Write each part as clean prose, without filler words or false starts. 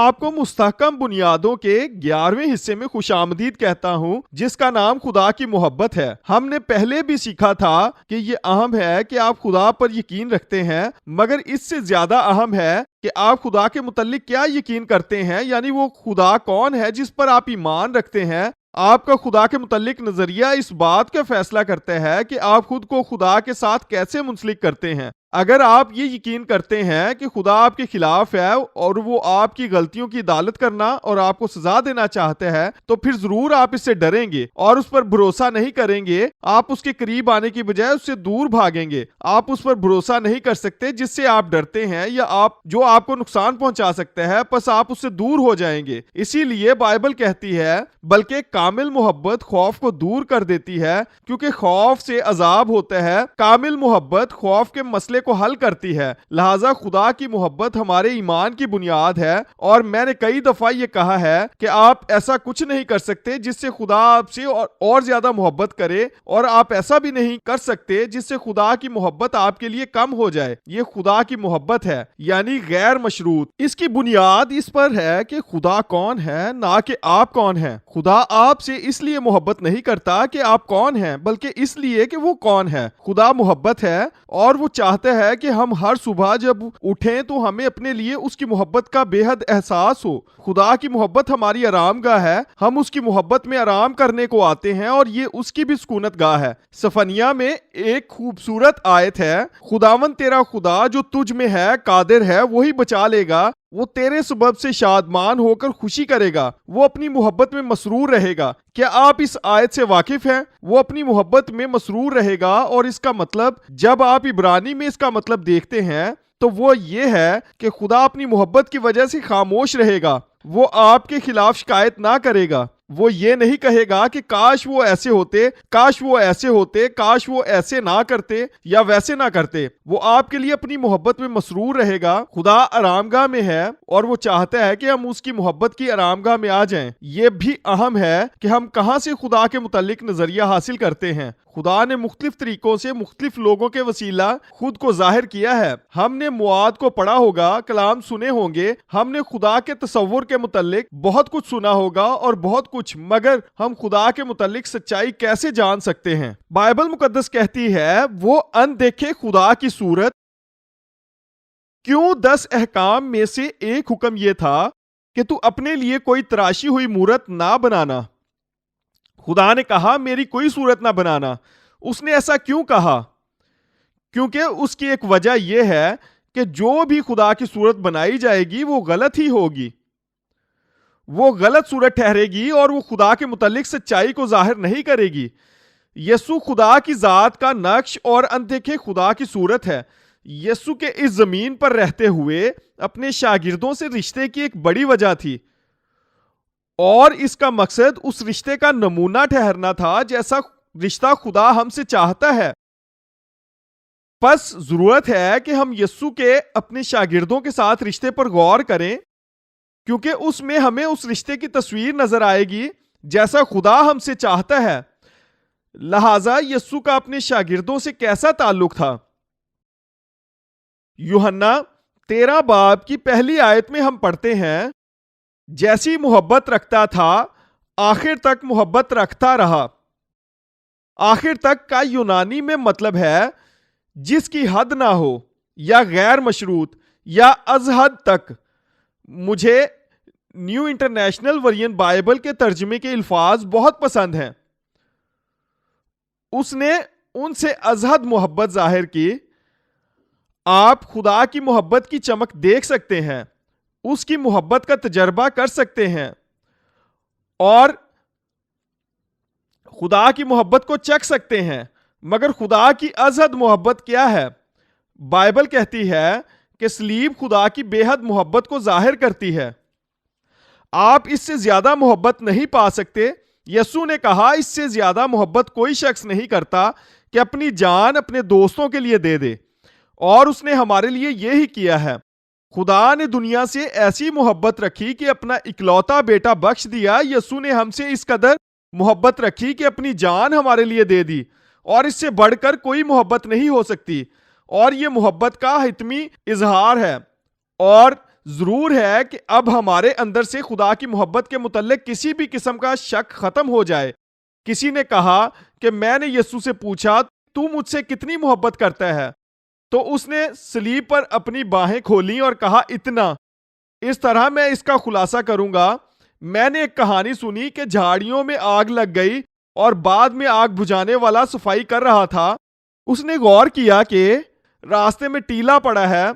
آپ کو مستحکم بنیادوں کے 11ویں حصے میں خوش آمدید کہتا ہوں جس کا نام خدا کی محبت ہے۔ ہم نے پہلے بھی سیکھا تھا کہ یہ اہم ہے کہ آپ خدا پر یقین رکھتے ہیں، مگر اس سے زیادہ اہم ہے کہ آپ خدا کے متعلق کیا یقین کرتے ہیں، یعنی وہ خدا کون ہے جس پر آپ ایمان رکھتے ہیں۔ آپ کا خدا کے متعلق نظریہ اس بات کا فیصلہ کرتا ہے کہ آپ خود کو خدا کے ساتھ کیسے منسلک کرتے ہیں۔ اگر آپ یہ یقین کرتے ہیں کہ خدا آپ کے خلاف ہے اور وہ آپ کی غلطیوں کی عدالت کرنا اور آپ کو سزا دینا چاہتے ہیں، تو پھر ضرور آپ اس سے ڈریں گے اور اس پر بھروسہ نہیں کریں گے۔ آپ اس کے قریب آنے کی بجائے اس سے دور بھاگیں گے۔ آپ اس پر بھروسہ نہیں کر سکتے جس سے آپ ڈرتے ہیں یا جو آپ کو نقصان پہنچا سکتا ہے، پس آپ اس سے دور ہو جائیں گے۔ اسی لیے بائبل کہتی ہے بلکہ کامل محبت خوف کو دور کر دیتی ہے، کیونکہ خوف سے عذاب ہوتا ہے۔ کامل محبت خوف کے مسئلے کو حل کرتی ہے۔ لہذا خدا کی محبت ہمارے ایمان کی بنیاد ہے، اور میں نے کئی دفعہ یہ کہا ہے کہ آپ ایسا کچھ نہیں کر سکتے جس سے خدا آپ سے اور زیادہ محبت کرے، اور آپ ایسا بھی نہیں کر سکتے جس سے خدا کی محبت آپ کے لیے کم ہو جائے۔ یہ خدا کی محبت ہے، یعنی غیر مشروط۔ اس کی بنیاد اس پر ہے کہ خدا کون ہے، نہ کہ آپ کون ہیں۔ خدا آپ سے اس لیے محبت نہیں کرتا کہ آپ کون ہیں، بلکہ اس لیے کہ وہ کون ہے۔ خدا محبت ہے اور وہ چاہتا ہے کہ ہم ہر صبح جب اٹھیں تو ہمیں اپنے لیے اس کی محبت کا بے حد احساس ہو۔ خدا کی محبت ہماری آرام گاہ ہے۔ ہم اس کی محبت میں آرام کرنے کو آتے ہیں، اور یہ اس کی بھی سکونت گاہ ہے۔ صفنیہ میں ایک خوبصورت آیت ہے، خداوند تیرا خدا جو تجھ میں ہے قادر ہے، وہی بچا لے گا، وہ تیرے سبب سے شادمان ہو کر خوشی کرے گا، وہ اپنی محبت میں مسرور رہے گا۔ کیا آپ اس آیت سے واقف ہیں؟ وہ اپنی محبت میں مسرور رہے گا، اور اس کا مطلب جب آپ عبرانی میں اس کا مطلب دیکھتے ہیں تو وہ یہ ہے کہ خدا اپنی محبت کی وجہ سے خاموش رہے گا۔ وہ آپ کے خلاف شکایت نہ کرے گا۔ وہ یہ نہیں کہے گا کہ کاش وہ ایسے ہوتے، کاش وہ ایسے ہوتے، کاش وہ ایسے نہ کرتے یا ویسے نہ کرتے۔ وہ آپ کے لیے اپنی محبت میں مسرور رہے گا۔ خدا آرام گاہ میں ہے اور وہ چاہتا ہے کہ ہم اس کی محبت کی آرام گاہ میں آ جائیں۔ یہ بھی اہم ہے کہ ہم کہاں سے خدا کے متعلق نظریہ حاصل کرتے ہیں۔ خدا نے مختلف طریقوں سے مختلف لوگوں کے وسیلہ خود کو ظاہر کیا ہے۔ ہم نے مواد کو پڑھا ہوگا، کلام سنے ہوں گے، ہم نے خدا کے تصور کے متعلق بہت کچھ سنا ہوگا اور بہت کچھ، مگر ہم خدا کے متعلق سچائی کیسے جان سکتے ہیں؟ بائبل مقدس کہتی ہے وہ اندیکھے خدا کی صورت۔ کیوں 10 احکام میں سے ایک حکم یہ تھا کہ تو اپنے لیے کوئی تراشی ہوئی مورت نہ بنانا۔ خدا نے کہا میری کوئی صورت نہ بنانا۔ اس نے ایسا کیوں کہا؟ کیونکہ اس کی ایک وجہ یہ ہے کہ جو بھی خدا کی صورت بنائی جائے گی وہ غلط ہی ہوگی، وہ غلط صورت ٹھہرے گی اور وہ خدا کے متعلق سچائی کو ظاہر نہیں کرے گی۔ یسوع خدا کی ذات کا نقش اور اندیکھے خدا کی صورت ہے۔ یسوع کے اس زمین پر رہتے ہوئے اپنے شاگردوں سے رشتے کی ایک بڑی وجہ تھی، اور اس کا مقصد اس رشتے کا نمونہ ٹھہرنا تھا جیسا رشتہ خدا ہم سے چاہتا ہے۔ پس ضرورت ہے کہ ہم یسوع کے اپنے شاگردوں کے ساتھ رشتے پر غور کریں، کیونکہ اس میں ہمیں اس رشتے کی تصویر نظر آئے گی جیسا خدا ہم سے چاہتا ہے۔ لہذا یسوع کا اپنے شاگردوں سے کیسا تعلق تھا؟ یوحنا 13 باب کی پہلی آیت میں ہم پڑھتے ہیں، جیسی محبت رکھتا تھا آخر تک محبت رکھتا رہا۔ آخر تک کا یونانی میں مطلب ہے جس کی حد نہ ہو، یا غیر مشروط، یا از حد تک۔ مجھے نیو انٹرنیشنل ورژن بائبل کے ترجمے کے الفاظ بہت پسند ہیں۔ اس نے ان سے از حد محبت ظاہر کی۔ آپ خدا کی محبت کی چمک دیکھ سکتے ہیں، اس کی محبت کا تجربہ کر سکتے ہیں، اور خدا کی محبت کو چکھ سکتے ہیں، مگر خدا کی از حد محبت کیا ہے؟ بائبل کہتی ہے کہ صلیب خدا کی بے حد محبت کو ظاہر کرتی ہے۔ آپ اس سے زیادہ محبت نہیں پا سکتے۔ یسوع نے کہا اس سے زیادہ محبت کوئی شخص نہیں کرتا کہ اپنی جان اپنے دوستوں کے لیے دے دے، اور اس نے ہمارے لیے یہی کیا ہے۔ خدا نے دنیا سے ایسی محبت رکھی کہ اپنا اکلوتا بیٹا بخش دیا۔ یسوع نے ہم سے اس قدر محبت رکھی کہ اپنی جان ہمارے لیے دے دی، اور اس سے بڑھ کر کوئی محبت نہیں ہو سکتی۔ اور یہ محبت کا حتمی اظہار ہے، اور ضرور ہے کہ اب ہمارے اندر سے خدا کی محبت کے متعلق کسی بھی قسم کا شک ختم ہو جائے۔ کسی نے کہا کہ میں نے یسوع سے پوچھا تو مجھ سے کتنی محبت کرتا ہے؟ تو اس نے صلیب پر اپنی باہیں کھولیں اور کہا اتنا۔ اس طرح میں اس کا خلاصہ کروں گا، میں نے ایک کہانی سنی کہ جھاڑیوں میں آگ لگ گئی اور بعد میں آگ بجھانے والا صفائی کر رہا تھا۔ اس نے غور کیا کہ راستے میں ٹیلا پڑا ہے،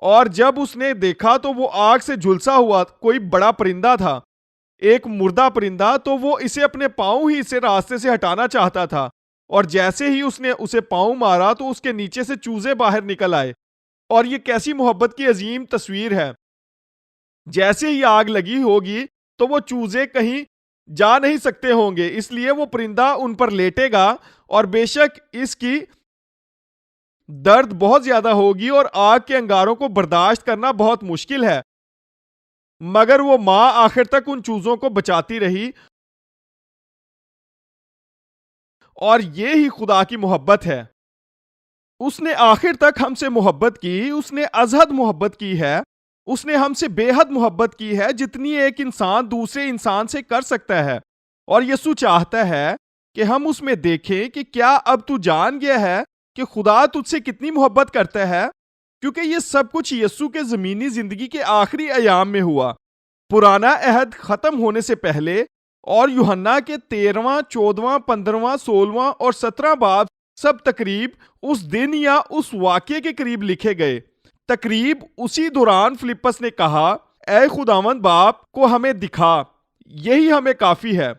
اور جب اس نے دیکھا تو وہ آگ سے جھلسا ہوا کوئی بڑا پرندہ تھا، ایک مردہ پرندہ، تو وہ اسے اپنے پاؤں ہی سے راستے سے ہٹانا چاہتا تھا، اور جیسے ہی اس نے اسے پاؤں مارا تو اس کے نیچے سے چوزے باہر نکل آئے۔ اور یہ کیسی محبت کی عظیم تصویر ہے! جیسے ہی آگ لگی ہوگی تو وہ چوزے کہیں جا نہیں سکتے ہوں گے، اس لیے وہ پرندہ ان پر لیٹے گا، اور بے شک اس کی درد بہت زیادہ ہوگی اور آگ کے انگاروں کو برداشت کرنا بہت مشکل ہے، مگر وہ ماں آخر تک ان چوزوں کو بچاتی رہی۔ اور یہ ہی خدا کی محبت ہے، اس نے آخر تک ہم سے محبت کی، اس نے ازحد محبت کی ہے، اس نے ہم سے بے حد محبت کی ہے جتنی ایک انسان دوسرے انسان سے کر سکتا ہے۔ اور یسوع چاہتا ہے کہ ہم اس میں دیکھیں کہ کیا اب تو جان گیا ہے کہ خدا تجھ سے کتنی محبت کرتا ہے، کیونکہ یہ سب کچھ یسوع کے زمینی زندگی کے آخری ایام میں ہوا، پرانا عہد ختم ہونے سے پہلے، اور یوحنا کے 13واں، 14واں، 15واں، 16واں اور 17 باب سب تقریب اس دن یا اس واقعے کے قریب لکھے گئے۔ تقریب اسی دوران فلپس نے کہا، اے خداوند باپ کو ہمیں دکھا، یہی ہمیں کافی ہے۔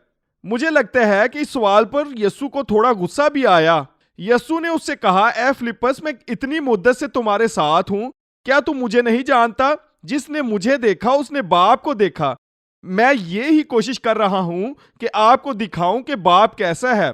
مجھے لگتا ہے کہ اس سوال پر یسوع کو تھوڑا غصہ بھی آیا۔ یسوع نے اس سے کہا، اے فلپس، میں اتنی مدت سے تمہارے ساتھ ہوں، کیا تم مجھے نہیں جانتا؟ جس نے مجھے دیکھا اس نے باپ کو دیکھا۔ میں یہی کوشش کر رہا ہوں کہ آپ کو دکھاؤں کہ باپ کیسا ہے۔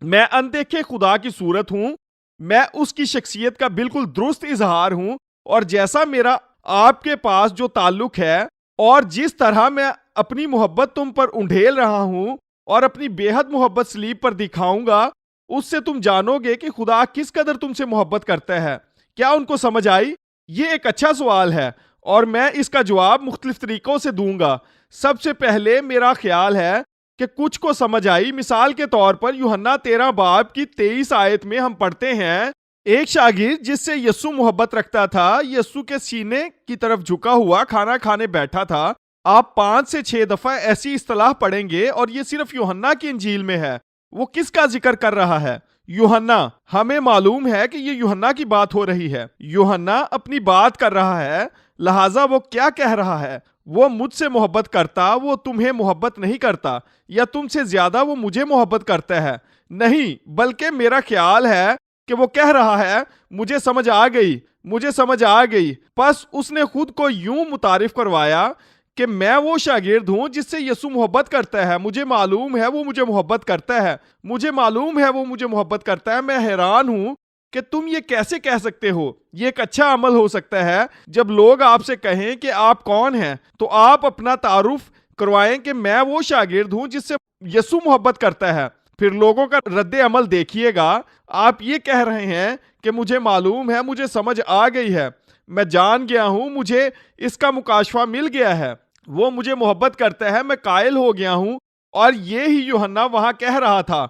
میں اندیکھے خدا کی صورت ہوں، میں اس کی شخصیت کا بالکل درست اظہار ہوں، اور جیسا میرا آپ کے پاس جو تعلق ہے، اور جس طرح میں اپنی محبت تم پر انڈھیل رہا ہوں اور اپنی بے حد محبت صلیب پر دکھاؤں گا، اس سے تم جانو گے کہ خدا کس قدر تم سے محبت کرتا ہے۔ کیا ان کو سمجھ آئی؟ یہ ایک اچھا سوال ہے، اور میں اس کا جواب مختلف طریقوں سے دوں گا۔ سب سے پہلے میرا خیال ہے کہ کچھ کو سمجھ آئی۔ مثال کے طور پر یوحنا 13 باب کی 23 آیت میں ہم پڑھتے ہیں، ایک شاگرد جس سے یسوع محبت رکھتا تھا یسوع کے سینے کی طرف جھکا ہوا کھانا کھانے بیٹھا تھا۔ آپ 5 سے 6 دفعہ ایسی اصطلاح پڑھیں گے، اور یہ صرف یوحنا کی انجیل میں ہے۔ وہ کس کا ذکر کر رہا ہے؟ یوحنا۔ ہمیں معلوم ہے کہ یہ یوحنا کی بات ہو رہی ہے۔ یوحنا اپنی بات کر رہا ہے، لہٰذا وہ کیا کہہ رہا ہے؟ وہ مجھ سے محبت کرتا، وہ تمہیں محبت نہیں کرتا، یا تم سے زیادہ وہ مجھے محبت کرتا ہے؟ نہیں، بلکہ میرا خیال ہے کہ وہ کہہ رہا ہے، مجھے سمجھ آ گئی، مجھے سمجھ آ گئی۔ پس اس نے خود کو یوں متعارف کروایا کہ میں وہ شاگرد ہوں جس سے یسوع محبت کرتا ہے۔ مجھے معلوم ہے وہ مجھے محبت کرتا ہے، مجھے معلوم ہے وہ مجھے محبت کرتا ہے۔ میں حیران ہوں کہ تم یہ کیسے کہہ سکتے ہو؟ یہ ایک اچھا عمل ہو سکتا ہے جب لوگ آپ سے کہیں کہ آپ کون ہیں تو آپ اپنا تعارف کروائیں کہ میں وہ شاگرد ہوں جس سے یسوع محبت کرتا ہے۔ پھر لوگوں کا رد عمل دیکھیے گا۔ آپ یہ کہہ رہے ہیں کہ مجھے معلوم ہے، مجھے سمجھ آ گئی ہے، میں جان گیا ہوں، مجھے اس کا مکاشفہ مل گیا ہے، وہ مجھے محبت کرتا ہے، میں قائل ہو گیا ہوں۔ اور یہ ہی یوحنا وہاں کہہ رہا تھا۔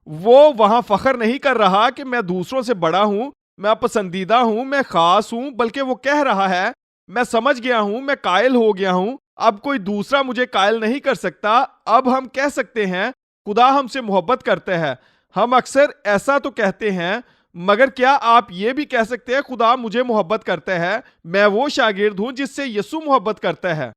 وہ وہاں فخر نہیں کر رہا کہ میں دوسروں سے بڑا ہوں، میں پسندیدہ ہوں، میں خاص ہوں، بلکہ وہ کہہ رہا ہے، میں سمجھ گیا ہوں، میں قائل ہو گیا ہوں، اب کوئی دوسرا مجھے قائل نہیں کر سکتا۔ اب ہم کہہ سکتے ہیں خدا ہم سے محبت کرتا ہے۔ ہم اکثر ایسا تو کہتے ہیں، مگر کیا آپ یہ بھی کہہ سکتے ہیں خدا مجھے محبت کرتا ہے؟ میں وہ شاگرد ہوں جس سے یسوع محبت کرتا ہے۔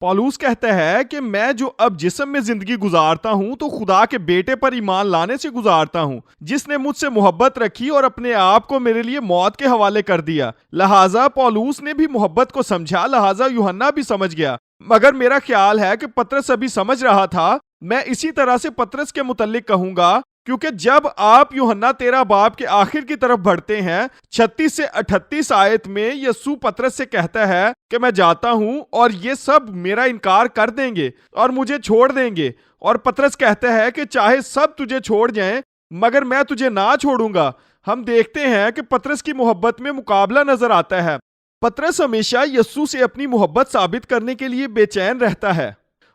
پولس کہتا ہے کہ میں جو اب جسم میں زندگی گزارتا ہوں تو خدا کے بیٹے پر ایمان لانے سے گزارتا ہوں، جس نے مجھ سے محبت رکھی اور اپنے آپ کو میرے لیے موت کے حوالے کر دیا۔ لہٰذا پولس نے بھی محبت کو سمجھا، لہٰذا یوحنا بھی سمجھ گیا۔ مگر میرا خیال ہے کہ پطرس ابھی سمجھ رہا تھا۔ میں اسی طرح سے پطرس کے متعلق کہوں گا، کیونکہ جب آپ یوحنا 13 باب کے آخر کی طرف بڑھتے ہیں، 36 سے 38 آیت میں یسوع پطرس سے کہتا ہے کہ میں جاتا ہوں اور یہ سب میرا انکار کر دیں گے اور مجھے چھوڑ دیں گے۔ اور پطرس کہتا ہے کہ چاہے سب تجھے چھوڑ جائیں مگر میں تجھے نہ چھوڑوں گا۔ ہم دیکھتے ہیں کہ پطرس کی محبت میں مقابلہ نظر آتا ہے۔ پطرس ہمیشہ یسوع سے اپنی محبت ثابت کرنے کے لیے بے چین رہتا ہے،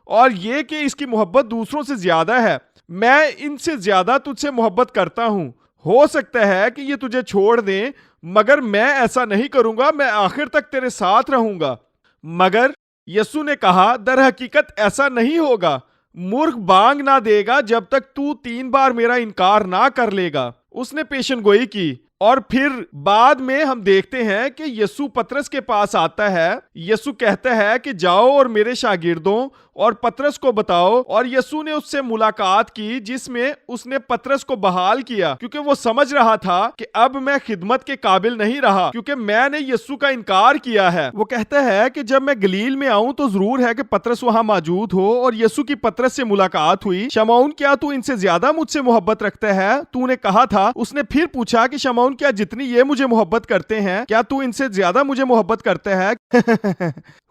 اور یہ کہ اس کی محبت دوسروں سے زیادہ ہے۔ میں ان سے زیادہ تجھ سے محبت کرتا ہوں، ہو سکتا ہے کہ یہ تجھے چھوڑ دیں، مگر میں ایسا نہیں کروں گا، میں آخر تک تیرے ساتھ رہوں گا۔ مگر یسوع نے کہا، در حقیقت ایسا نہیں ہوگا، مرغ بانگ نہ دے گا جب تک تو 3 بار میرا انکار نہ کر لے گا۔ اس نے پیشن گوئی کی، اور پھر بعد میں ہم دیکھتے ہیں کہ یسوع پطرس کے پاس آتا ہے۔ یسوع کہتا ہے کہ جاؤ اور میرے شاگردوں اور پطرس کو بتاؤ، اور یسوع نے اس سے ملاقات کی جس میں اس نے پطرس کو بحال کیا، کیونکہ وہ سمجھ رہا تھا کہ اب میں خدمت کے قابل نہیں رہا، کیونکہ میں نے یسوع کا انکار کیا ہے۔ وہ کہتا ہے کہ جب میں گلیل میں آؤں تو ضرور ہے کہ پطرس وہاں موجود ہو، اور یسوع کی پطرس سے ملاقات ہوئی۔ شمعون، کیا تو ان سے زیادہ مجھ سے محبت رکھتا ہے؟ تو نے کہا تھا۔ اس نے پھر پوچھا کہ شمعون، کیا جتنی یہ مجھے محبت کرتے ہیں، کیا تو ان سے زیادہ مجھے محبت کرتا ہے؟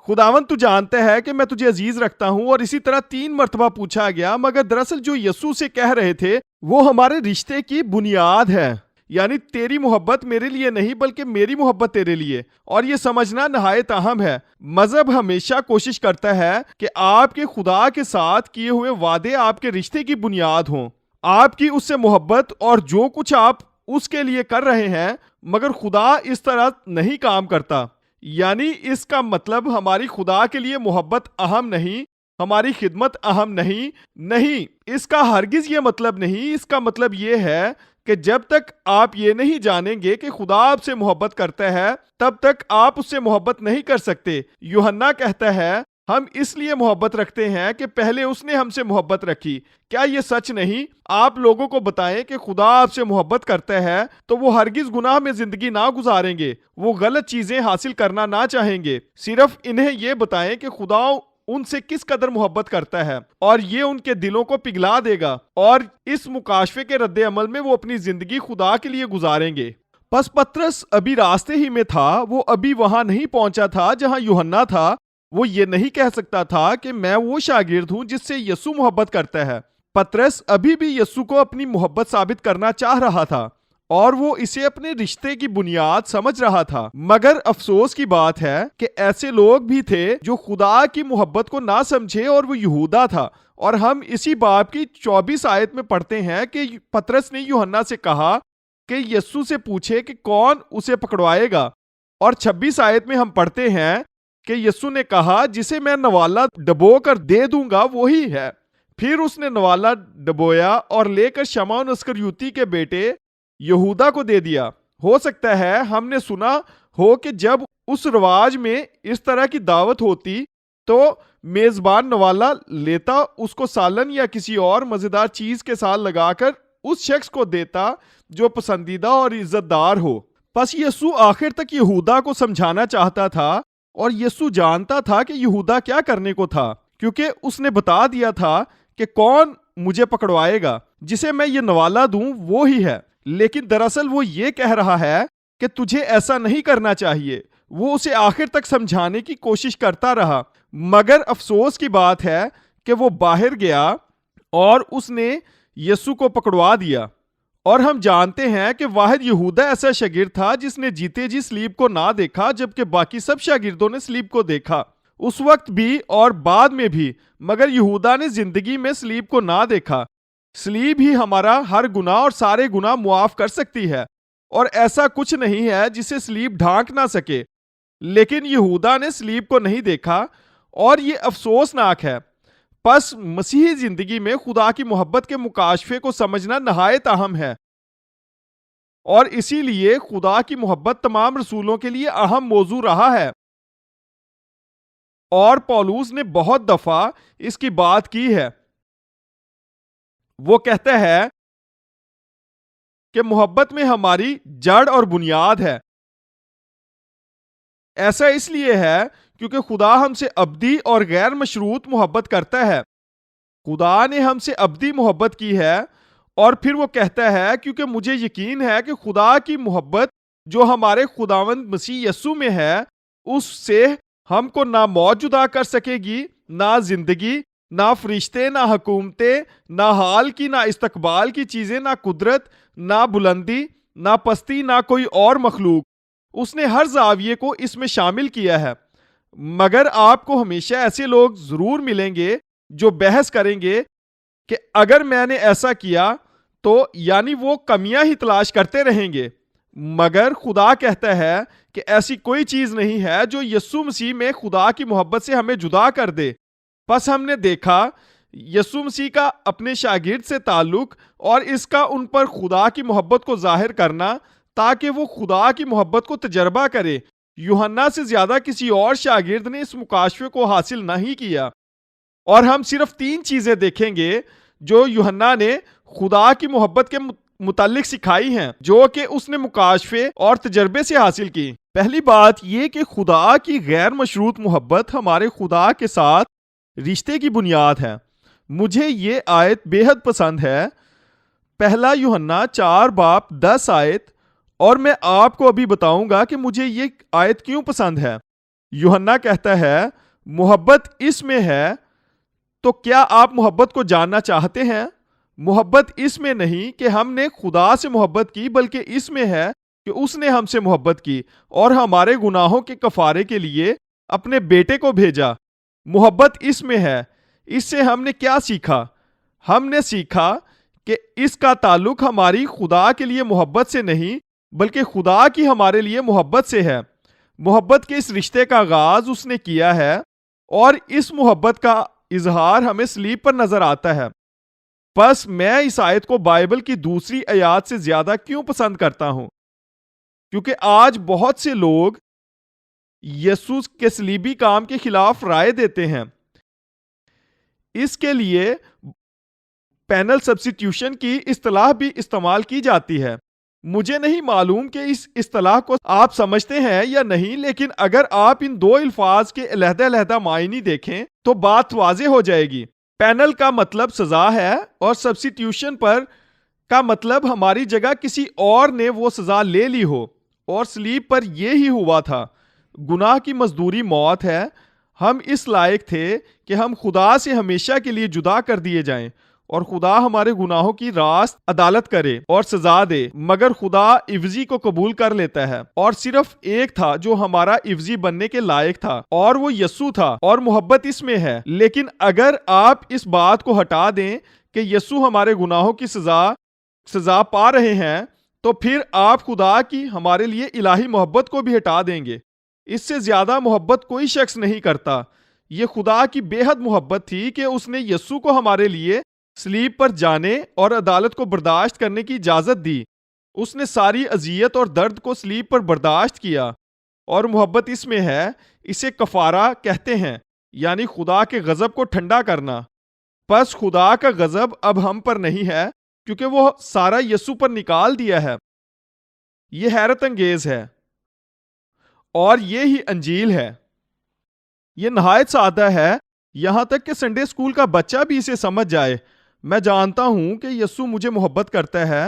خداوند، تو جانتا ہے کہ میں تجھے عزیز رکھتا ہوں۔ اور اسی طرح 3 مرتبہ پوچھا گیا، مگر دراصل جو یسوع سے کہہ رہے تھے وہ ہمارے رشتے کی بنیاد ہے، یعنی تیری محبت میرے لیے نہیں بلکہ میری محبت تیرے لیے۔ اور یہ سمجھنا نہایت اہم ہے۔ مذہب ہمیشہ کوشش کرتا ہے کہ آپ کے خدا کے ساتھ کیے ہوئے وعدے آپ کے رشتے کی بنیاد ہوں، آپ کی اس سے محبت اور جو کچھ آپ اس کے لیے کر رہے ہیں، مگر خدا اس طرح نہیں کام کرتا۔ یعنی اس کا مطلب ہماری خدا کے لیے محبت اہم نہیں، ہماری خدمت اہم نہیں، اس کا ہرگز یہ مطلب نہیں۔ اس کا مطلب یہ ہے کہ جب تک آپ یہ نہیں جانیں گے کہ خدا آپ سے محبت کرتا ہے، تب تک آپ اس سے محبت نہیں کر سکتے۔ یوحنا کہتا ہے، ہم اس لیے محبت رکھتے ہیں کہ پہلے اس نے ہم سے محبت رکھی۔ کیا یہ سچ نہیں؟ آپ لوگوں کو بتائیں کہ خدا آپ سے محبت کرتا ہے تو وہ ہرگز گناہ میں زندگی نہ گزاریں گے، وہ غلط چیزیں حاصل کرنا نہ چاہیں گے۔ صرف انہیں یہ بتائیں کہ خدا ان سے کس قدر محبت کرتا ہے، اور یہ ان کے دلوں کو پگھلا دے گا، اور اس مکاشفے کے رد عمل میں وہ اپنی زندگی خدا کے لیے گزاریں گے۔ پس پطرس ابھی راستے ہی میں تھا، وہ ابھی وہاں نہیں پہنچا تھا جہاں یوحنا تھا۔ وہ یہ نہیں کہہ سکتا تھا کہ میں وہ شاگرد ہوں جس سے یسوع محبت کرتا ہے۔ پطرس ابھی بھی یسوع کو اپنی محبت ثابت کرنا چاہ رہا تھا، اور وہ اسے اپنے رشتے کی بنیاد سمجھ رہا تھا۔ مگر افسوس کی بات ہے کہ ایسے لوگ بھی تھے جو خدا کی محبت کو نہ سمجھے، اور وہ یہودا تھا۔ اور ہم اسی باب کی 24 آیت میں پڑھتے ہیں کہ پطرس نے یوحنا سے کہا کہ یسوع سے پوچھے کہ کون اسے پکڑوائے گا۔ اور 26 آیت میں ہم پڑھتے ہیں کہ یسوع نے کہا، جسے میں نوالا ڈبو کر دے دوں گا وہی ہے۔ پھر اس نے نوالا ڈبویا اور لے کر شمعون اسکریوتی کے بیٹے یہودا کو دے دیا۔ ہو سکتا ہے ہم نے سنا ہو کہ جب اس رواج میں اس طرح کی دعوت ہوتی تو میزبان نوالا لیتا، اس کو سالن یا کسی اور مزیدار چیز کے ساتھ لگا کر اس شخص کو دیتا جو پسندیدہ اور عزت دار ہو۔ پس یسوع آخر تک یہودا کو سمجھانا چاہتا تھا، اور یسوع جانتا تھا کہ یہودا کیا کرنے کو تھا، کیونکہ اس نے بتا دیا تھا کہ کون مجھے پکڑوائے گا، جسے میں یہ نوالا دوں وہ ہی ہے۔ لیکن دراصل وہ یہ کہہ رہا ہے کہ تجھے ایسا نہیں کرنا چاہیے۔ وہ اسے آخر تک سمجھانے کی کوشش کرتا رہا، مگر افسوس کی بات ہے کہ وہ باہر گیا اور اس نے یسوع کو پکڑوا دیا۔ اور ہم جانتے ہیں کہ واحد یہودا ایسا شاگرد تھا جس نے جیتے جی صلیب کو نہ دیکھا، جبکہ باقی سب شاگردوں نے صلیب کو دیکھا، اس وقت بھی اور بعد میں بھی، مگر یہودا نے زندگی میں صلیب کو نہ دیکھا۔ صلیب ہی ہمارا ہر گناہ اور سارے گناہ معاف کر سکتی ہے، اور ایسا کچھ نہیں ہے جسے صلیب ڈھانک نہ سکے۔ لیکن یہودا نے صلیب کو نہیں دیکھا، اور یہ افسوسناک ہے۔ پس مسیحی زندگی میں خدا کی محبت کے مکاشفے کو سمجھنا نہایت اہم ہے، اور اسی لیے خدا کی محبت تمام رسولوں کے لیے اہم موضوع رہا ہے۔ اور پولوس نے بہت دفعہ اس کی بات کی ہے۔ وہ کہتا ہے کہ محبت میں ہماری جڑ اور بنیاد ہے۔ ایسا اس لیے ہے کیونکہ خدا ہم سے ابدی اور غیر مشروط محبت کرتا ہے۔ خدا نے ہم سے ابدی محبت کی ہے، اور پھر وہ کہتا ہے کیونکہ مجھے یقین ہے کہ خدا کی محبت جو ہمارے خداوند مسیح یسوع میں ہے، اس سے ہم کو نہ موت جدا کر سکے گی، نہ زندگی، نہ فرشتے، نہ حکومتیں، نہ حال کی نہ استقبال کی چیزیں، نہ قدرت، نہ بلندی، نہ پستی، نہ کوئی اور مخلوق۔ اس نے ہر زاویے کو اس میں شامل کیا ہے، مگر آپ کو ہمیشہ ایسے لوگ ضرور ملیں گے جو بحث کریں گے کہ اگر میں نے ایسا کیا تو یعنی وہ کمیاں ہی تلاش کرتے رہیں گے۔ مگر خدا کہتا ہے کہ ایسی کوئی چیز نہیں ہے جو یسوع مسیح میں خدا کی محبت سے ہمیں جدا کر دے۔ پس ہم نے دیکھا یسوع مسیح کا اپنے شاگرد سے تعلق اور اس کا ان پر خدا کی محبت کو ظاہر کرنا تاکہ وہ خدا کی محبت کو تجربہ کرے۔ یوحنا سے زیادہ کسی اور شاگرد نے اس مکاشفے کو حاصل نہیں کیا، اور ہم صرف 3 چیزیں دیکھیں گے جو یوحنا نے خدا کی محبت کے متعلق سکھائی ہیں، جو کہ اس نے مکاشفے اور تجربے سے حاصل کی۔ پہلی بات یہ کہ خدا کی غیر مشروط محبت ہمارے خدا کے ساتھ رشتے کی بنیاد ہے۔ مجھے یہ آیت بے حد پسند ہے، پہلا یوحنا 4:10 آیت، اور میں آپ کو ابھی بتاؤں گا کہ مجھے یہ آیت کیوں پسند ہے۔ یوحنا کہتا ہے محبت اس میں ہے، تو کیا آپ محبت کو جاننا چاہتے ہیں؟ محبت اس میں نہیں کہ ہم نے خدا سے محبت کی، بلکہ اس میں ہے کہ اس نے ہم سے محبت کی اور ہمارے گناہوں کے کفارے کے لیے اپنے بیٹے کو بھیجا۔ محبت اس میں ہے۔ اس سے ہم نے کیا سیکھا؟ ہم نے سیکھا کہ اس کا تعلق ہماری خدا کے لیے محبت سے نہیں، بلکہ خدا کی ہمارے لیے محبت سے ہے۔ محبت کے اس رشتے کا آغاز اس نے کیا ہے، اور اس محبت کا اظہار ہمیں صلیب پر نظر آتا ہے۔ بس میں اس آیت کو بائبل کی دوسری آیات سے زیادہ کیوں پسند کرتا ہوں؟ کیونکہ آج بہت سے لوگ یسوع کے صلیبی کام کے خلاف رائے دیتے ہیں۔ اس کے لیے پینل سبسٹیوشن کی اصطلاح بھی استعمال کی جاتی ہے۔ مجھے نہیں معلوم کہ اس اصطلاح کو آپ سمجھتے ہیں یا نہیں، لیکن اگر آپ ان 2 الفاظ کے علیحدہ علیحدہ معنی دیکھیں تو بات واضح ہو جائے گی۔ پینل کا مطلب سزا ہے، اور سبسٹیوشن پر کا مطلب ہماری جگہ کسی اور نے وہ سزا لے لی ہو، اور صلیب پر یہ ہی ہوا تھا۔ گناہ کی مزدوری موت ہے۔ ہم اس لائق تھے کہ ہم خدا سے ہمیشہ کے لیے جدا کر دیے جائیں، اور خدا ہمارے گناہوں کی راست عدالت کرے اور سزا دے، مگر خدا عوضی کو قبول کر لیتا ہے، اور صرف ایک تھا جو ہمارا عوضی بننے کے لائق تھا، اور وہ یسوع تھا، اور محبت اس میں ہے۔ لیکن اگر آپ اس بات کو ہٹا دیں کہ یسوع ہمارے گناہوں کی سزا پا رہے ہیں، تو پھر آپ خدا کی ہمارے لیے الہی محبت کو بھی ہٹا دیں گے۔ اس سے زیادہ محبت کوئی شخص نہیں کرتا۔ یہ خدا کی بے حد محبت تھی کہ اس نے یسوع کو ہمارے لیے صلیب پر جانے اور عدالت کو برداشت کرنے کی اجازت دی۔ اس نے ساری اذیت اور درد کو صلیب پر برداشت کیا، اور محبت اس میں ہے۔ اسے کفارہ کہتے ہیں، یعنی خدا کے غضب کو ٹھنڈا کرنا۔ پس خدا کا غضب اب ہم پر نہیں ہے، کیونکہ وہ سارا یسوع پر نکال دیا ہے۔ یہ حیرت انگیز ہے، اور یہ ہی انجیل ہے۔ یہ نہایت سادہ ہے، یہاں تک کہ سنڈے اسکول کا بچہ بھی اسے سمجھ جائے۔ میں جانتا ہوں کہ یسوع مجھے محبت کرتا ہے،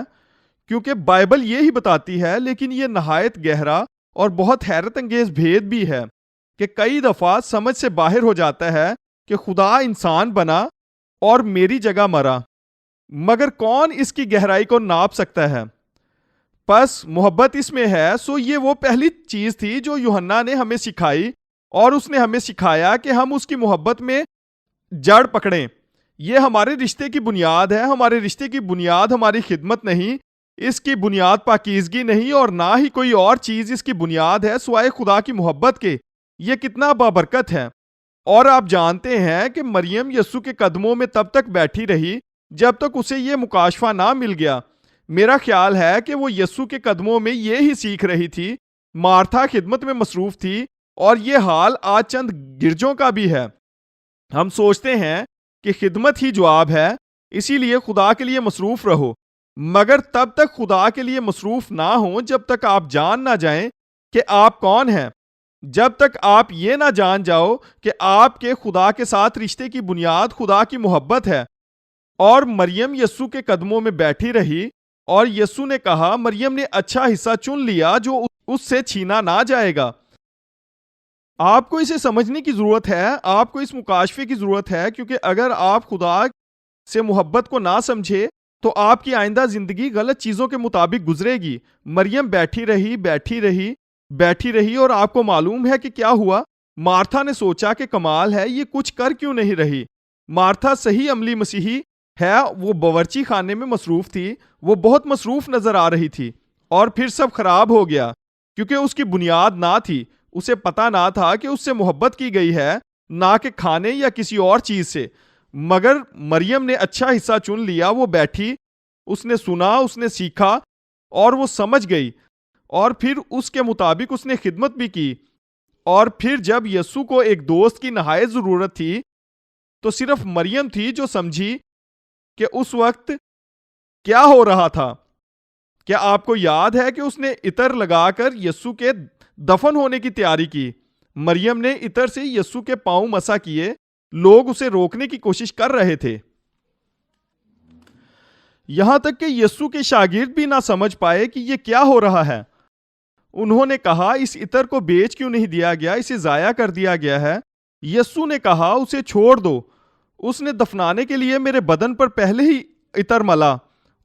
کیونکہ بائبل یہ ہی بتاتی ہے، لیکن یہ نہایت گہرا اور بہت حیرت انگیز بھید بھی ہے کہ کئی دفعہ سمجھ سے باہر ہو جاتا ہے کہ خدا انسان بنا اور میری جگہ مرا، مگر کون اس کی گہرائی کو ناپ سکتا ہے؟ پس محبت اس میں ہے، سو یہ وہ پہلی چیز تھی جو یوحنا نے ہمیں سکھائی، اور اس نے ہمیں سکھایا کہ ہم اس کی محبت میں جڑ پکڑیں۔ یہ ہمارے رشتے کی بنیاد ہے۔ ہمارے رشتے کی بنیاد ہماری خدمت نہیں، اس کی بنیاد پاکیزگی نہیں، اور نہ ہی کوئی اور چیز اس کی بنیاد ہے سوائے خدا کی محبت کے۔ یہ کتنا بابرکت ہے۔ اور آپ جانتے ہیں کہ مریم یسوع کے قدموں میں تب تک بیٹھی رہی جب تک اسے یہ مکاشفہ نہ مل گیا۔ میرا خیال ہے کہ وہ یسوع کے قدموں میں یہ ہی سیکھ رہی تھی۔ مارتھا خدمت میں مصروف تھی، اور یہ حال آج چند گرجوں کا بھی ہے۔ ہم سوچتے ہیں کہ خدمت ہی جواب ہے، اسی لیے خدا کے لیے مصروف رہو، مگر تب تک خدا کے لیے مصروف نہ ہوں جب تک آپ جان نہ جائیں کہ آپ کون ہیں۔ جب تک آپ یہ نہ جان جاؤ کہ آپ کے خدا کے ساتھ رشتے کی بنیاد خدا کی محبت ہے۔ اور مریم یسوع کے قدموں میں بیٹھی رہی، اور یسوع نے کہا مریم نے اچھا حصہ چن لیا جو اس سے چھینا نہ جائے گا۔ آپ کو اسے سمجھنے کی ضرورت ہے، آپ کو اس مکاشفے کی ضرورت ہے، کیونکہ اگر آپ خدا سے محبت کو نہ سمجھے تو آپ کی آئندہ زندگی غلط چیزوں کے مطابق گزرے گی۔ مریم بیٹھی رہی، بیٹھی رہی اور آپ کو معلوم ہے کہ کیا ہوا؟ مارتھا نے سوچا کہ کمال ہے، یہ کچھ کر کیوں نہیں رہی؟ مارتھا صحیح عملی مسیحی ہے، وہ باورچی خانے میں مصروف تھی، وہ بہت مصروف نظر آ رہی تھی، اور پھر سب خراب ہو گیا کیونکہ اس کی بنیاد نہ تھی۔ اسے پتا نہ تھا کہ اس سے محبت کی گئی ہے، نہ کہ کھانے یا کسی اور چیز سے۔ مگر مریم نے اچھا حصہ چن لیا، وہ بیٹھی، اس نے سنا، اس نے سیکھا اور وہ سمجھ گئی، اور پھر اس کے مطابق اس نے خدمت بھی کی۔ اور پھر جب یسوع کو ایک دوست کی نہایت ضرورت تھی تو صرف مریم تھی جو سمجھی کہ اس وقت کیا ہو رہا تھا۔ کیا آپ کو یاد ہے کہ اس نے عطر لگا کر یسوع کے دفن ہونے کی تیاری کی؟ مریم نے عطر سے یسوع کے پاؤں مسح کیے۔ لوگ اسے روکنے کی کوشش کر رہے تھے، یہاں تک کہ یسوع کے شاگرد بھی نہ سمجھ پائے کہ یہ کیا ہو رہا ہے۔ انہوں نے کہا، اس عطر کو بیچ کیوں نہیں دیا گیا؟ اسے ضائع کر دیا گیا ہے۔ یسوع نے کہا، اسے چھوڑ دو، اس نے دفنانے کے لیے میرے بدن پر پہلے ہی عطر ملا،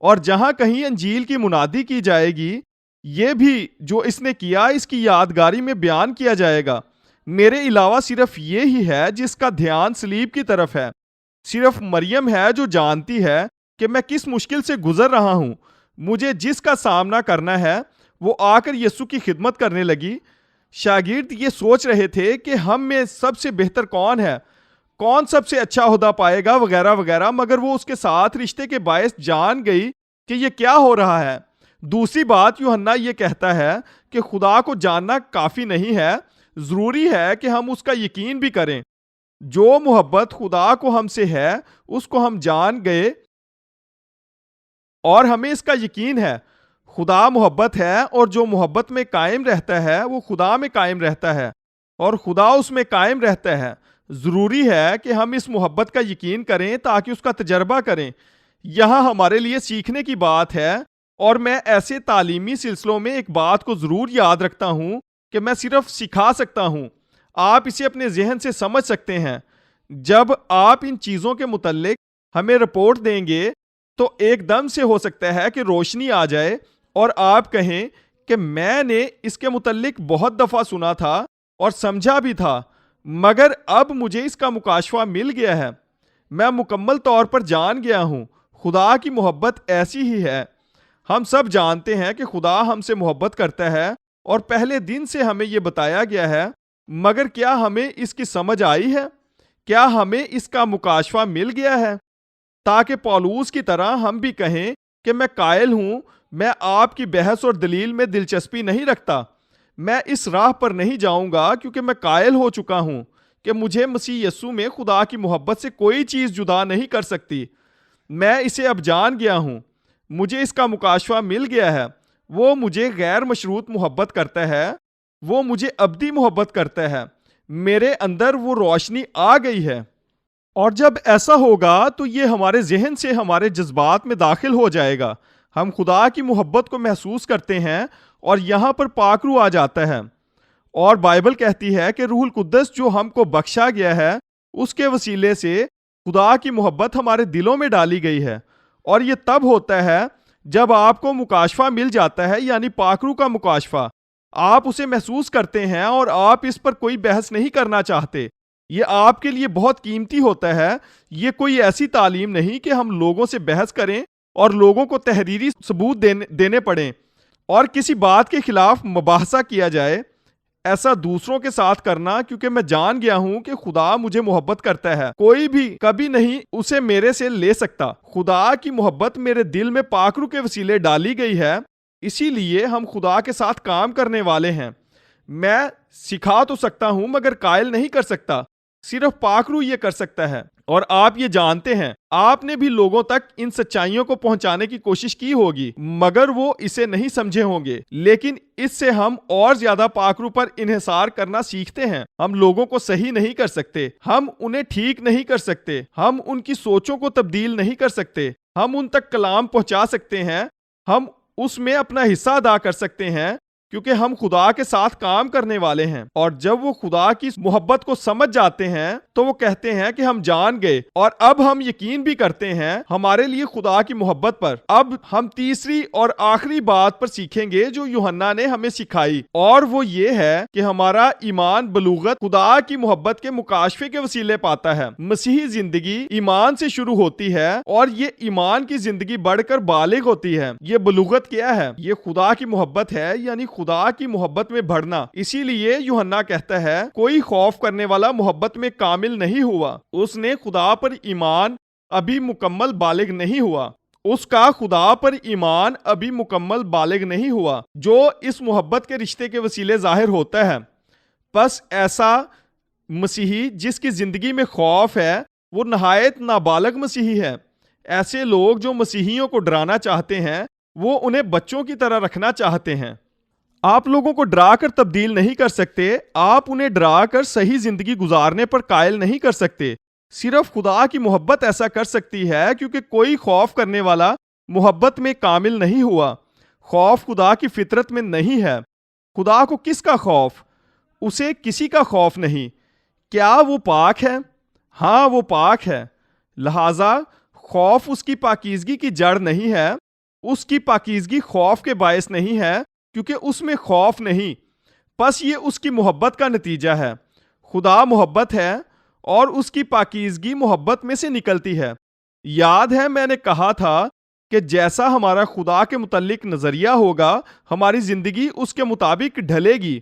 اور جہاں کہیں انجیل کی منادی کی جائے گی، یہ بھی جو اس نے کیا اس کی یادگاری میں بیان کیا جائے گا۔ میرے علاوہ صرف یہ ہی ہے جس کا دھیان صلیب کی طرف ہے۔ صرف مریم ہے جو جانتی ہے کہ میں کس مشکل سے گزر رہا ہوں۔ مجھے جس کا سامنا کرنا ہے، وہ آ کر یسوع کی خدمت کرنے لگی۔ شاگرد یہ سوچ رہے تھے کہ ہم میں سب سے بہتر کون ہے، کون سب سے اچھا عہدہ پائے گا، وغیرہ وغیرہ، مگر وہ اس کے ساتھ رشتے کے باعث جان گئی کہ یہ کیا ہو رہا ہے۔ دوسری بات، یوحنا یہ کہتا ہے کہ خدا کو جاننا کافی نہیں ہے، ضروری ہے کہ ہم اس کا یقین بھی کریں۔ جو محبت خدا کو ہم سے ہے اس کو ہم جان گئے اور ہمیں اس کا یقین ہے۔ خدا محبت ہے، اور جو محبت میں قائم رہتا ہے وہ خدا میں قائم رہتا ہے اور خدا اس میں قائم رہتا ہے۔ ضروری ہے کہ ہم اس محبت کا یقین کریں تاکہ اس کا تجربہ کریں۔ یہاں ہمارے لیے سیکھنے کی بات ہے، اور میں ایسے تعلیمی سلسلوں میں ایک بات کو ضرور یاد رکھتا ہوں کہ میں صرف سکھا سکتا ہوں، آپ اسے اپنے ذہن سے سمجھ سکتے ہیں۔ جب آپ ان چیزوں کے متعلق ہمیں رپورٹ دیں گے تو ایک دم سے ہو سکتا ہے کہ روشنی آ جائے اور آپ کہیں کہ میں نے اس کے متعلق بہت دفعہ سنا تھا اور سمجھا بھی تھا، مگر اب مجھے اس کا مکاشفہ مل گیا ہے، میں مکمل طور پر جان گیا ہوں۔ خدا کی محبت ایسی ہی ہے۔ ہم سب جانتے ہیں کہ خدا ہم سے محبت کرتا ہے اور پہلے دن سے ہمیں یہ بتایا گیا ہے، مگر کیا ہمیں اس کی سمجھ آئی ہے؟ کیا ہمیں اس کا مکاشفہ مل گیا ہے؟ تاکہ پولوس کی طرح ہم بھی کہیں کہ میں قائل ہوں، میں آپ کی بحث اور دلیل میں دلچسپی نہیں رکھتا، میں اس راہ پر نہیں جاؤں گا کیونکہ میں قائل ہو چکا ہوں کہ مجھے مسیح یسوع میں خدا کی محبت سے کوئی چیز جدا نہیں کر سکتی۔ میں اسے اب جان گیا ہوں، مجھے اس کا مکاشفہ مل گیا ہے۔ وہ مجھے غیر مشروط محبت کرتا ہے، وہ مجھے ابدی محبت کرتا ہے، میرے اندر وہ روشنی آ گئی ہے۔ اور جب ایسا ہوگا تو یہ ہمارے ذہن سے ہمارے جذبات میں داخل ہو جائے گا، ہم خدا کی محبت کو محسوس کرتے ہیں اور یہاں پر پاک روح آ جاتا ہے۔ اور بائبل کہتی ہے کہ روح القدس جو ہم کو بخشا گیا ہے، اس کے وسیلے سے خدا کی محبت ہمارے دلوں میں ڈالی گئی ہے۔ اور یہ تب ہوتا ہے جب آپ کو مکاشفہ مل جاتا ہے، یعنی پاک روح کا مکاشفہ۔ آپ اسے محسوس کرتے ہیں اور آپ اس پر کوئی بحث نہیں کرنا چاہتے۔ یہ آپ کے لیے بہت قیمتی ہوتا ہے۔ یہ کوئی ایسی تعلیم نہیں کہ ہم لوگوں سے بحث کریں اور لوگوں کو تحریری ثبوت دینے پڑیں اور کسی بات کے خلاف مباحثہ کیا جائے۔ ایسا دوسروں کے ساتھ کرنا، کیونکہ میں جان گیا ہوں کہ خدا مجھے محبت کرتا ہے، کوئی بھی کبھی نہیں اسے میرے سے لے سکتا۔ خدا کی محبت میرے دل میں پاک روح کے وسیلے ڈالی گئی ہے، اسی لیے ہم خدا کے ساتھ کام کرنے والے ہیں۔ میں سکھا تو سکتا ہوں مگر قائل نہیں کر سکتا، صرف پاک روح یہ کر سکتا ہے۔ اور آپ یہ جانتے ہیں، آپ نے بھی لوگوں تک ان سچائیوں کو پہنچانے کی کوشش کی ہوگی، مگر وہ اسے نہیں سمجھے ہوں گے۔ لیکن اس سے ہم اور زیادہ پاک روح پر انحصار کرنا سیکھتے ہیں۔ ہم لوگوں کو صحیح نہیں کر سکتے، ہم انہیں ٹھیک نہیں کر سکتے، ہم ان کی سوچوں کو تبدیل نہیں کر سکتے، ہم ان تک کلام پہنچا سکتے ہیں، ہم اس میں اپنا حصہ ادا کر سکتے ہیں، کیونکہ ہم خدا کے ساتھ کام کرنے والے ہیں، اور جب وہ خدا کی محبت کو سمجھ جاتے ہیں تو وہ کہتے ہیں کہ ہم جان گئے، اور اب ہم یقین بھی کرتے ہیں ہمارے لیے خدا کی محبت پر۔ اب ہم تیسری اور آخری بات پر سیکھیں گے جو یوحنا نے ہمیں سکھائی، اور وہ یہ ہے کہ ہمارا ایمان بلوغت خدا کی محبت کے مکاشفے کے وسیلے پاتا ہے۔ مسیحی زندگی ایمان سے شروع ہوتی ہے، اور یہ ایمان کی زندگی بڑھ کر بالغ ہوتی ہے۔ یہ بلوغت کیا ہے؟ یہ خدا کی محبت ہے، یعنی خدا کی محبت میں بڑھنا۔ اسی لیے یوحنا کہتا ہے کوئی خوف کرنے والا محبت میں کامل نہیں ہوا، اس نے خدا پر ایمان ابھی مکمل بالغ نہیں ہوا، اس کا خدا پر ایمان ابھی مکمل بالغ نہیں ہوا جو اس محبت کے رشتے کے وسیلے ظاہر ہوتا ہے۔ پس ایسا مسیحی جس کی زندگی میں خوف ہے وہ نہایت نابالغ مسیحی ہے۔ ایسے لوگ جو مسیحیوں کو ڈرانا چاہتے ہیں وہ انہیں بچوں کی طرح رکھنا چاہتے ہیں۔ آپ لوگوں کو ڈرا کر تبدیل نہیں کر سکتے، آپ انہیں ڈرا کر صحیح زندگی گزارنے پر قائل نہیں کر سکتے۔ صرف خدا کی محبت ایسا کر سکتی ہے، کیونکہ کوئی خوف کرنے والا محبت میں کامل نہیں ہوا۔ خوف خدا کی فطرت میں نہیں ہے۔ خدا کو کس کا خوف؟ اسے کسی کا خوف نہیں۔ کیا وہ پاک ہے؟ ہاں وہ پاک ہے، لہذا خوف اس کی پاکیزگی کی جڑ نہیں ہے۔ اس کی پاکیزگی خوف کے باعث نہیں ہے، کیونکہ اس میں خوف نہیں، پس یہ اس کی محبت کا نتیجہ ہے۔ خدا محبت ہے اور اس کی پاکیزگی محبت میں سے نکلتی ہے۔ یاد ہے میں نے کہا تھا کہ جیسا ہمارا خدا کے متعلق نظریہ ہوگا ہماری زندگی اس کے مطابق ڈھلے گی۔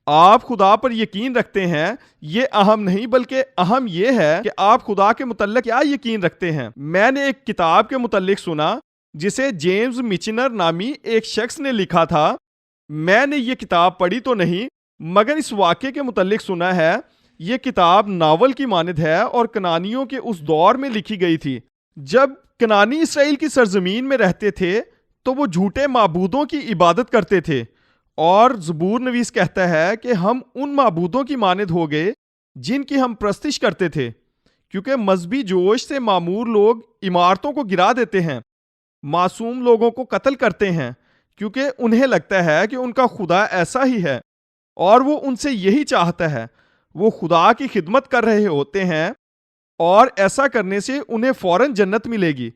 آپ خدا پر یقین رکھتے ہیں، یہ اہم نہیں، بلکہ اہم یہ ہے کہ آپ خدا کے متعلق کیا یقین رکھتے ہیں۔ میں نے ایک کتاب کے متعلق سنا جسے جیمز میچنر نامی ایک شخص نے لکھا تھا۔ میں نے یہ کتاب پڑھی تو نہیں، مگر اس واقعے کے متعلق سنا ہے۔ یہ کتاب ناول کی مانند ہے اور کنانیوں کے اس دور میں لکھی گئی تھی جب کنانی اسرائیل کی سرزمین میں رہتے تھے تو وہ جھوٹے معبودوں کی عبادت کرتے تھے، اور زبور نویس کہتا ہے کہ ہم ان معبودوں کی مانند ہو گئے جن کی ہم پرستش کرتے تھے، کیونکہ مذہبی جوش سے معمور لوگ عمارتوں کو گرا دیتے ہیں، معصوم لوگوں کو قتل کرتے ہیں، کیونکہ انہیں لگتا ہے کہ ان کا خدا ایسا ہی ہے اور وہ ان سے یہی چاہتا ہے۔ وہ خدا کی خدمت کر رہے ہوتے ہیں اور ایسا کرنے سے انہیں فوراً جنت ملے گی۔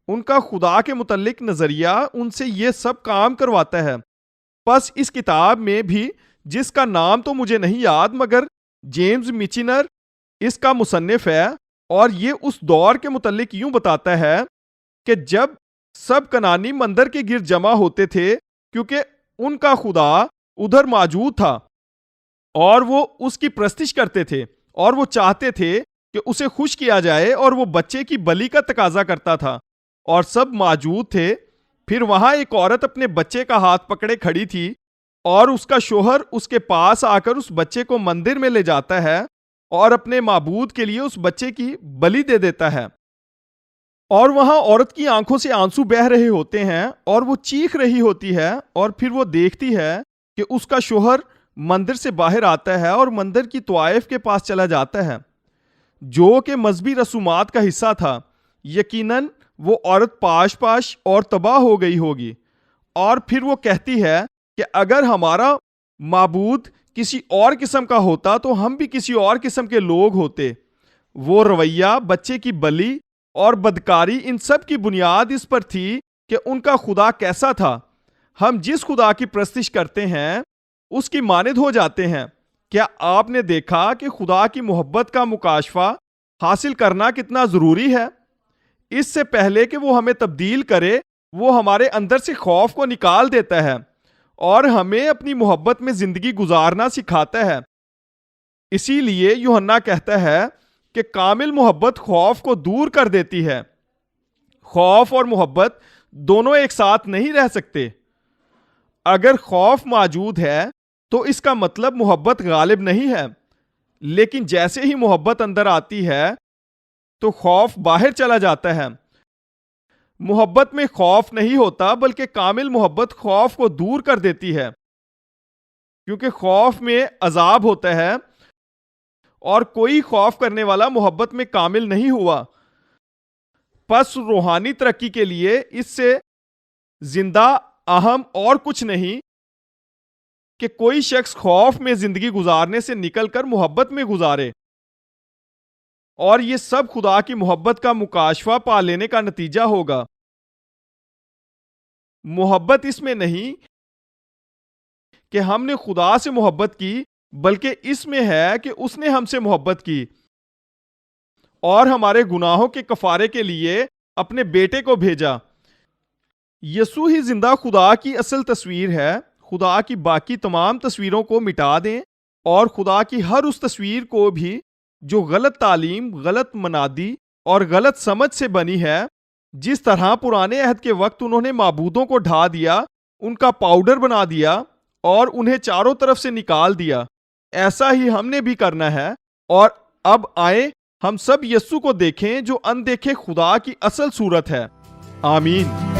ان کا خدا کے متعلق نظریہ ان سے یہ سب کام کرواتا ہے۔ پس اس کتاب میں بھی، جس کا نام تو مجھے نہیں یاد مگر جیمز میچنر اس کا مصنف ہے، اور یہ اس دور کے متعلق یوں بتاتا ہے کہ جب سب کنانی مندر کے گرد جمع ہوتے تھے کیونکہ ان کا خدا ادھر موجود تھا اور وہ اس کی پرستش کرتے تھے، اور وہ چاہتے تھے کہ اسے خوش کیا جائے، اور وہ بچے کی بلی کا تقاضا کرتا تھا، اور سب موجود تھے۔ پھر وہاں ایک عورت اپنے بچے کا ہاتھ پکڑے کھڑی تھی، اور اس کا شوہر اس کے پاس آ کر اس بچے کو مندر میں لے جاتا ہے اور اپنے معبود کے لیے اس بچے کی بلی دے دیتا ہے، اور وہاں عورت کی آنکھوں سے آنسو بہہ رہے ہوتے ہیں اور وہ چیخ رہی ہوتی ہے، اور پھر وہ دیکھتی ہے کہ اس کا شوہر مندر سے باہر آتا ہے اور مندر کی طوائف کے پاس چلا جاتا ہے جو کہ مذہبی رسومات کا حصہ تھا۔ یقیناً وہ عورت پاش پاش اور تباہ ہو گئی ہوگی، اور پھر وہ کہتی ہے کہ اگر ہمارا معبود کسی اور قسم کا ہوتا تو ہم بھی کسی اور قسم کے لوگ ہوتے۔ وہ رویہ، بچے کی بلی اور بدکاری، ان سب کی بنیاد اس پر تھی کہ ان کا خدا کیسا تھا۔ ہم جس خدا کی پرستش کرتے ہیں اس کی مانند ہو جاتے ہیں۔ کیا آپ نے دیکھا کہ خدا کی محبت کا مکاشفہ حاصل کرنا کتنا ضروری ہے؟ اس سے پہلے کہ وہ ہمیں تبدیل کرے، وہ ہمارے اندر سے خوف کو نکال دیتا ہے اور ہمیں اپنی محبت میں زندگی گزارنا سکھاتا ہے۔ اسی لیے یوحنا کہتا ہے کہ کامل محبت خوف کو دور کر دیتی ہے۔ خوف اور محبت دونوں ایک ساتھ نہیں رہ سکتے۔ اگر خوف موجود ہے تو اس کا مطلب محبت غالب نہیں ہے، لیکن جیسے ہی محبت اندر آتی ہے تو خوف باہر چلا جاتا ہے۔ محبت میں خوف نہیں ہوتا، بلکہ کامل محبت خوف کو دور کر دیتی ہے، کیونکہ خوف میں عذاب ہوتا ہے اور کوئی خوف کرنے والا محبت میں کامل نہیں ہوا۔ پس روحانی ترقی کے لیے اس سے زندہ اہم اور کچھ نہیں کہ کوئی شخص خوف میں زندگی گزارنے سے نکل کر محبت میں گزارے، اور یہ سب خدا کی محبت کا مکاشفہ پا لینے کا نتیجہ ہوگا۔ محبت اس میں نہیں کہ ہم نے خدا سے محبت کی، بلکہ اس میں ہے کہ اس نے ہم سے محبت کی اور ہمارے گناہوں کے کفارے کے لیے اپنے بیٹے کو بھیجا۔ یسوع ہی زندہ خدا کی اصل تصویر ہے۔ خدا کی باقی تمام تصویروں کو مٹا دیں اور خدا کی ہر اس تصویر کو بھی جو غلط تعلیم، غلط منادی اور غلط سمجھ سے بنی ہے، جس طرح پرانے عہد کے وقت انہوں نے معبودوں کو ڈھا دیا، ان کا پاؤڈر بنا دیا اور انہیں چاروں طرف سے نکال دیا، ایسا ہی ہم نے بھی کرنا ہے۔ اور اب آئیں ہم سب یسوع کو دیکھیں جو اندیکھے خدا کی اصل صورت ہے۔ آمین۔